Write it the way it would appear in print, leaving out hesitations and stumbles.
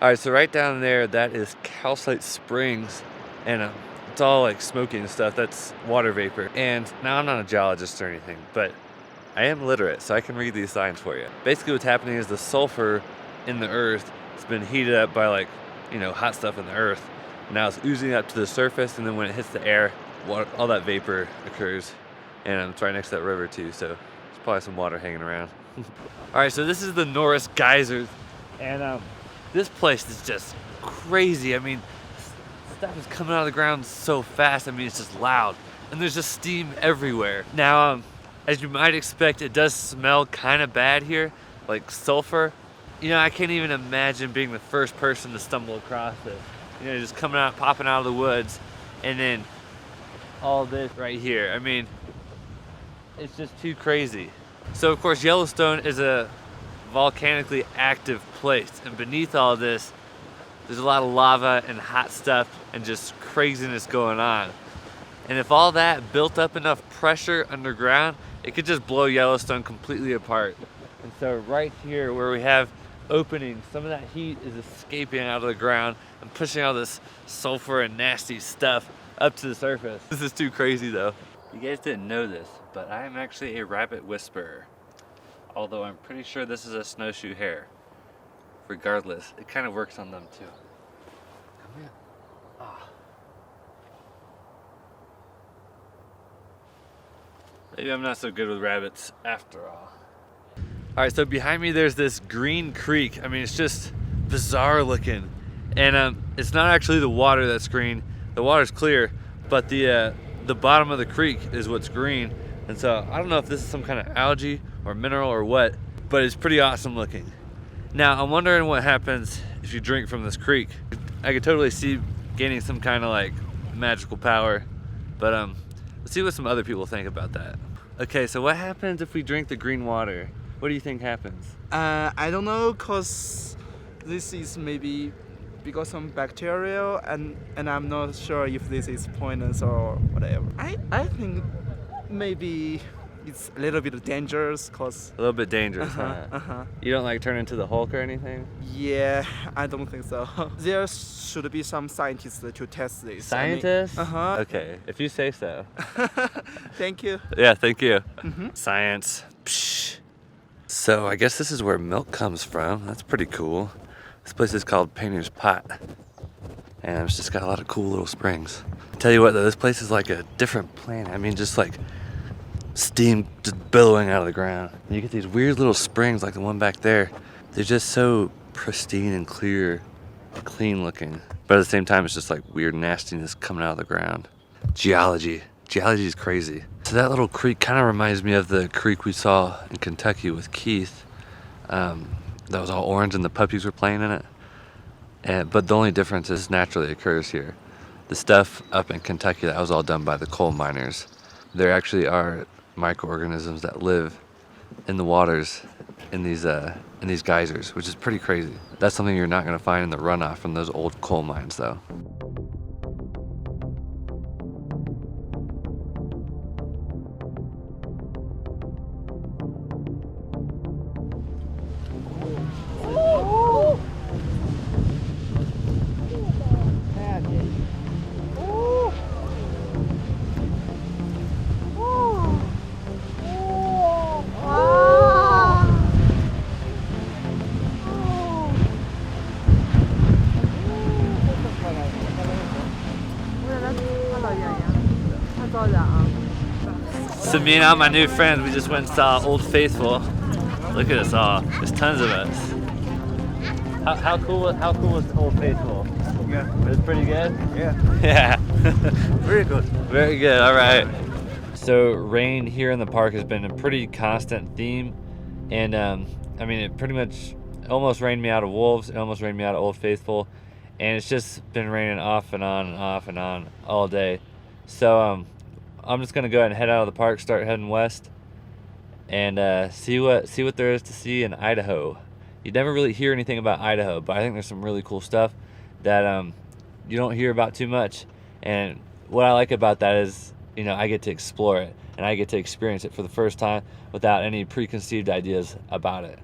All right, so right down there, that is calcite springs, and it's all like smoky and stuff. That's water vapor. And now I'm not a geologist or anything, but I am literate, so I can read these signs for you. Basically what's happening is the sulfur in the earth has been heated up by like, hot stuff in the earth. Now it's oozing up to the surface, and then when it hits the air, all that vapor occurs. And it's right next to that river too, so there's probably some water hanging around. All right, so this is the Norris geysers, and this place is just crazy. I mean, stuff is coming out of the ground so fast. I mean, it's just loud, and there's just steam everywhere. Now, as you might expect, it does smell kind of bad here, like sulfur. I can't even imagine being the first person to stumble across this. Just coming out, popping out of the woods, and then all this right here. I mean, it's just too crazy. So of course, Yellowstone is a volcanically active place, and beneath all this, there's a lot of lava and hot stuff and just craziness going on. And if all that built up enough pressure underground, it could just blow Yellowstone completely apart. And so right here where we have openings, some of that heat is escaping out of the ground and pushing all this sulfur and nasty stuff up to the surface. This is too crazy though. You guys didn't know this, but I am actually a rabbit whisperer. Although I'm pretty sure this is a snowshoe hare. Regardless, it kind of works on them too. Come here. Ah. Maybe I'm not so good with rabbits after all. All right, so behind me there's this green creek. I mean, it's just bizarre looking. And it's not actually the water that's green. The water's clear, but the bottom of the creek is what's green. And so I don't know if this is some kind of algae or mineral or what, but it's pretty awesome looking. Now I'm wondering what happens if you drink from this creek. I could totally see gaining some kind of like magical power, but let's see what some other people think about that. Okay, so what happens if we drink the green water? What do you think happens? I don't know, cause this is maybe because some bacteria, and I'm not sure if this is poisonous or whatever. I think maybe it's a little bit dangerous, cause a little bit dangerous, huh? You don't like turn into the Hulk or anything? Yeah, I don't think so. There should be some scientists to test this. Scientists? Okay, if you say so. Thank you. Yeah, thank you. Science. Psh. So I guess this is where milk comes from. That's pretty cool. This place is called Painter's Pot, and it's just got a lot of cool little springs. I tell you what though, this place is like a different planet. I mean, just like steam just billowing out of the ground. And you get these weird little springs like the one back there. They're just so pristine and clear, clean looking. But at the same time, it's just like weird nastiness coming out of the ground. Geology is crazy. So that little creek kind of reminds me of the creek we saw in Kentucky with Keith. That was all orange and the puppies were playing in it. But the only difference is naturally occurs here. The stuff up in Kentucky, that was all done by the coal miners. There actually are microorganisms that live in the waters in these geysers, which is pretty crazy. That's something you're not gonna find in the runoff from those old coal mines though. So me and all my new friends, we just went and saw Old Faithful. Look at us all. There's tons of us. How cool was Old Faithful? Yeah. It was pretty good? Yeah. Yeah. Very good. Very good, all right. So rain here in the park has been a pretty constant theme. And I mean, it pretty much almost rained me out of Wolves. It almost rained me out of Old Faithful. And it's just been raining off and on and off and on all day. So I'm just gonna go ahead and head out of the park, start heading west, and see what there is to see in Idaho. You never really hear anything about Idaho, but I think there's some really cool stuff that you don't hear about too much. And what I like about that is, I get to explore it and I get to experience it for the first time without any preconceived ideas about it.